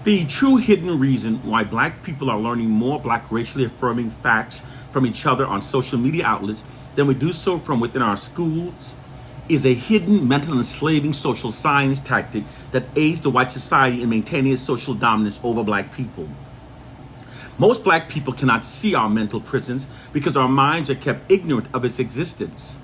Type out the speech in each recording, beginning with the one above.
The true hidden reason why black people are learning more black racially affirming facts from each other on social media outlets than we do so from within our schools is a hidden mental enslaving social science tactic that aids the white society in maintaining its social dominance over black people. Most black people cannot see our mental prisons because our minds are kept ignorant of its existence.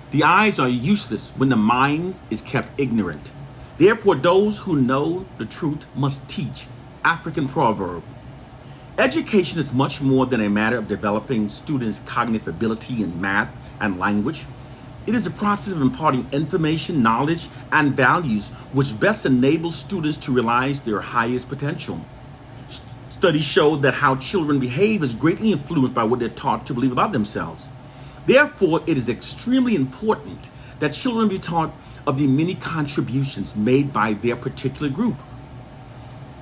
The eyes are useless when the mind is kept ignorant. Therefore, those who know the truth must teach. African proverb. Education is much more than a matter of developing students' cognitive ability in math and language. It is a process of imparting information, knowledge, and values which best enables students to realize their highest potential. Studies show that how children behave is greatly influenced by what they're taught to believe about themselves. Therefore, it is extremely important that children be taught of the many contributions made by their particular group.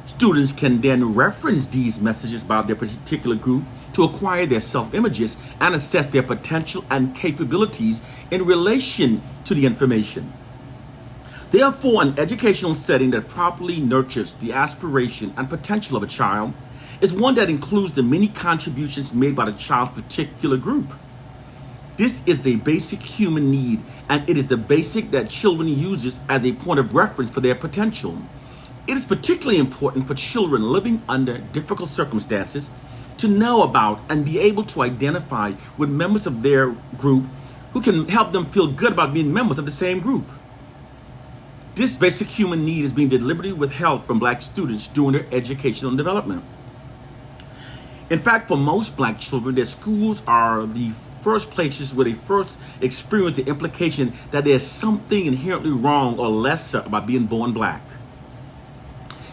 Students can then reference these messages about their particular group to acquire their self-images and assess their potential and capabilities in relation to the information. Therefore, an educational setting that properly nurtures the aspiration and potential of a child is one that includes the many contributions made by the child's particular group. This is a basic human need, and it is the basic that children uses as a point of reference for their potential. It is particularly important for children living under difficult circumstances to know about and be able to identify with members of their group who can help them feel good about being members of the same group. This basic human need is being deliberately withheld from black students during their educational development. In fact, for most black children, their schools are the first places where they first experience the implication that there's something inherently wrong or lesser about being born black.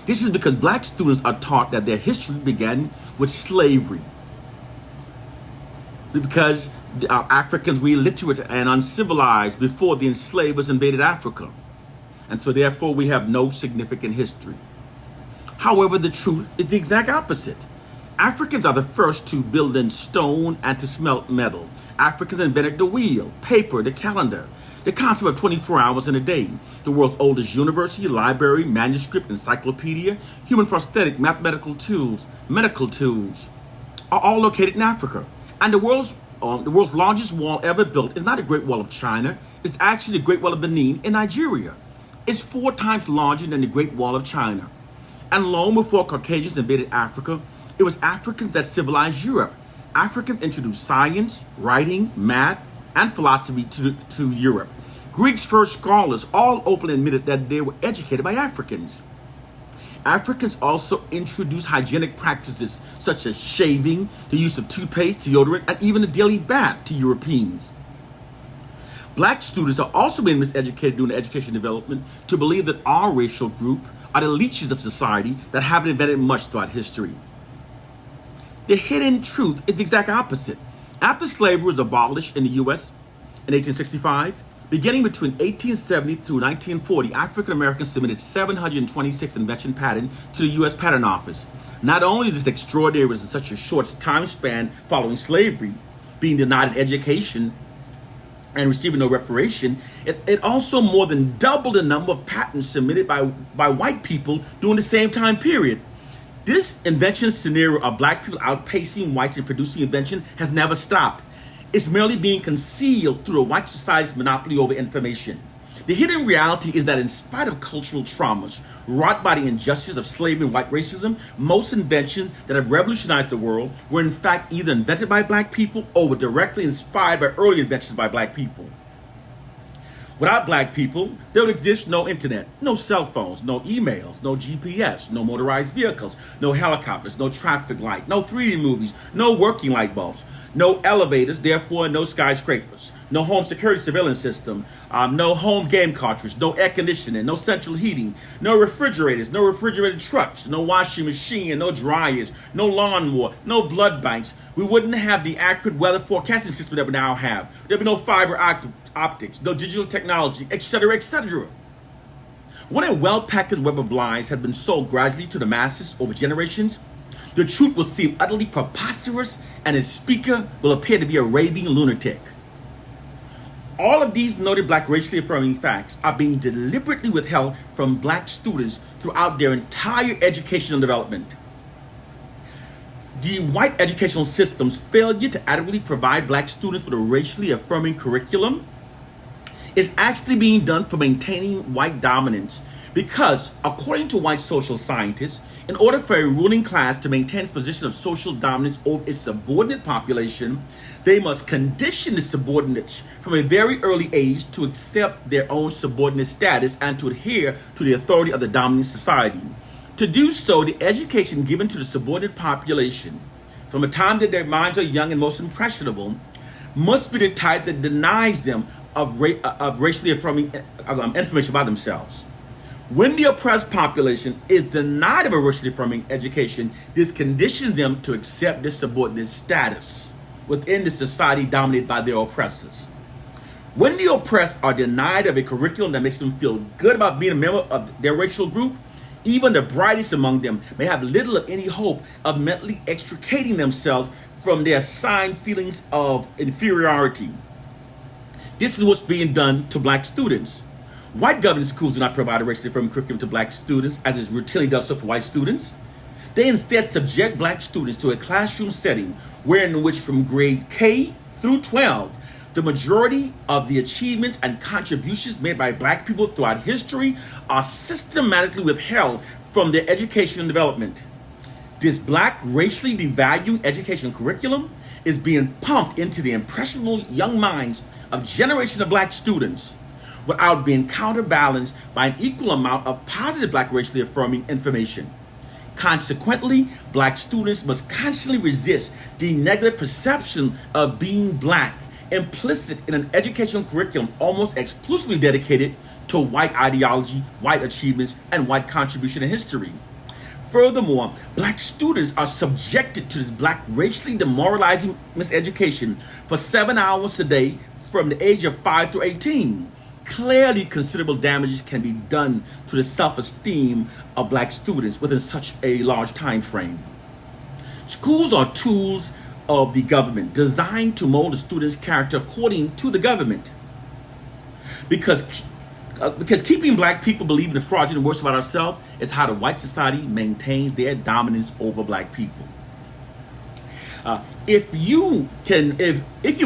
This is because black students are taught that their history began with slavery. Because Africans were illiterate and uncivilized before the enslavers invaded Africa. And so therefore we have no significant history. However, the truth is the exact opposite. Africans are the first to build in stone and to smelt metal. Africans invented the wheel, paper, the calendar, the concept of 24 hours in a day. The world's oldest university, library, manuscript, encyclopedia, human prosthetic, mathematical tools, medical tools are all located in Africa. And the world's largest wall ever built is not the Great Wall of China. It's actually the Great Wall of Benin in Nigeria. It's 4 times larger than the Great Wall of China. And long before Caucasians invaded Africa, it was Africans that civilized Europe. Africans introduced science, writing, math, and philosophy to Europe. Greeks' first scholars all openly admitted that they were educated by Africans. Africans also introduced hygienic practices such as shaving, the use of toothpaste, deodorant, and even a daily bath to Europeans. Black students are also being miseducated during the education development to believe that our racial group are the leeches of society that haven't invented much throughout history. The hidden truth is the exact opposite. After slavery was abolished in the U.S. in 1865, beginning between 1870 through 1940, African Americans submitted 726 invention patents to the U.S. Patent Office. Not only is this extraordinary in such a short time span following slavery, being denied education and receiving no reparation, it also more than doubled the number of patents submitted by white people during the same time period. This invention scenario of black people outpacing whites in producing invention has never stopped. It's merely being concealed through a white society's monopoly over information. The hidden reality is that in spite of cultural traumas wrought by the injustice of slavery and white racism, most inventions that have revolutionized the world were in fact either invented by black people or were directly inspired by early inventions by black people. Without black people, there would exist no internet, no cell phones, no emails, no GPS, no motorized vehicles, no helicopters, no traffic light, no 3D movies, no working light bulbs, no elevators, therefore no skyscrapers, no home security surveillance system, no home game cartridge, no air conditioning, no central heating, no refrigerators, no refrigerated trucks, no washing machine, no dryers, no lawnmower, no blood banks. We wouldn't have the accurate weather forecasting system that we now have. There'd be no fiber optics, no digital technology, etc., etc. When a well-packaged web of lies has been sold gradually to the masses over generations, the truth will seem utterly preposterous and its speaker will appear to be a raving lunatic. All of these noted black racially affirming facts are being deliberately withheld from black students throughout their entire educational development. The white educational system's failure to adequately provide black students with a racially affirming curriculum is actually being done for maintaining white dominance, because, according to white social scientists, in order for a ruling class to maintain its position of social dominance over its subordinate population, they must condition the subordinates from a very early age to accept their own subordinate status and to adhere to the authority of the dominant society. To do so, the education given to the subordinate population, from the time that their minds are young and most impressionable, must be the type that denies them of racially affirming information about themselves. When the oppressed population is denied of a racially affirming education, this conditions them to accept this subordinate status within the society dominated by their oppressors. When the oppressed are denied of a curriculum that makes them feel good about being a member of their racial group, even the brightest among them may have little of any hope of mentally extricating themselves from their assigned feelings of inferiority. This is what's being done to black students. White government schools do not provide a racially affirming curriculum to black students as it routinely does so for white students. They instead subject black students to a classroom setting wherein which from grade K through 12, the majority of the achievements and contributions made by black people throughout history are systematically withheld from their education and development. This black racially devaluing educational curriculum is being pumped into the impressionable young minds of generations of black students without being counterbalanced by an equal amount of positive black racially affirming information. Consequently, black students must constantly resist the negative perception of being black implicit in an educational curriculum almost exclusively dedicated to white ideology, white achievements, and white contribution in history. Furthermore, black students are subjected to this black racially demoralizing miseducation for 7 hours a day from the age of 5 to 18. Clearly, considerable damages can be done to the self-esteem of black students within such a large time frame. Schools are tools of the government designed to mold the student's character according to the government. Because keeping black people believing the fraudulent words about ourselves is how the white society maintains their dominance over black people. If you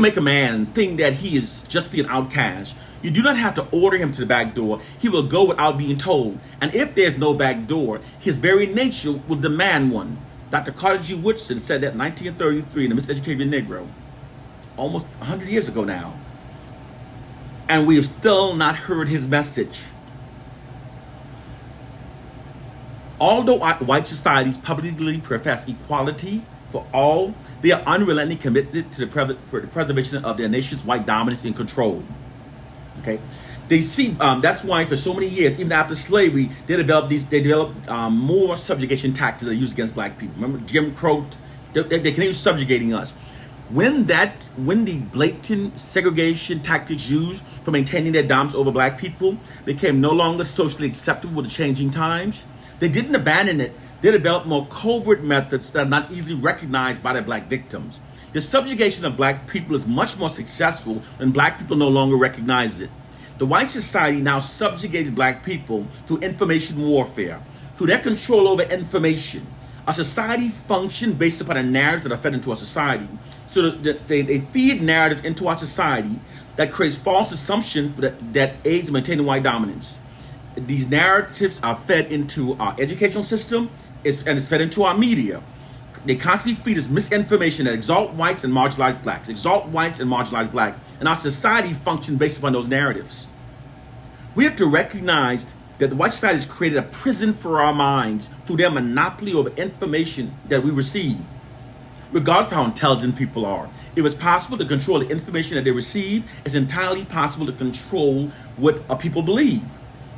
make a man think that he is just an outcast, you do not have to order him to the back door. He will go without being told. And if there's no back door, his very nature will demand one. Dr. Carter G. Woodson said that in 1933 in The Miseducated Negro, almost 100 years ago now. And we have still not heard his message. Although white societies publicly profess equality for all, they are unrelentingly committed to the preservation of their nation's white dominance and control. Okay, they see that's why for so many years, even after slavery, they developed more subjugation tactics that are used against black people. Remember Jim Crow? They continue subjugating us. When the blatant segregation tactics used for maintaining their dominance over black people became no longer socially acceptable with the changing times, they didn't abandon it. They developed more covert methods that are not easily recognized by their black victims. The subjugation of black people is much more successful when black people no longer recognize it. The white society now subjugates black people through information warfare, through their control over information. A society functions based upon the narratives that are fed into our society. So that they feed narratives into our society that creates false assumptions that aids in maintaining white dominance. These narratives are fed into our educational system and it's fed into our media. They constantly feed us misinformation that exalt whites and marginalize blacks, exalt whites and marginalize black. And our society functions based upon those narratives. We have to recognize that the white society has created a prison for our minds through their monopoly over information that we receive. Regardless of how intelligent people are, if it's possible to control the information that they receive, it's entirely possible to control what people believe.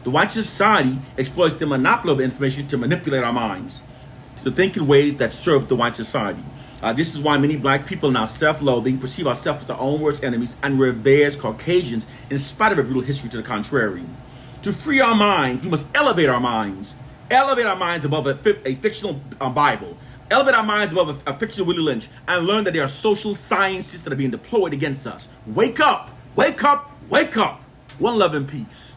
The white society exploits the monopoly of information to manipulate our minds, to think in ways that serve the white society. This is why many black people are now self-loathing, perceive ourselves as our own worst enemies, and revere as Caucasians in spite of a brutal history to the contrary. To free our minds, we must elevate our minds. Elevate our minds above a fictional Bible. Elevate our minds above a fictional Willie Lynch, and learn that there are social sciences that are being deployed against us. Wake up! Wake up! Wake up. One love and peace.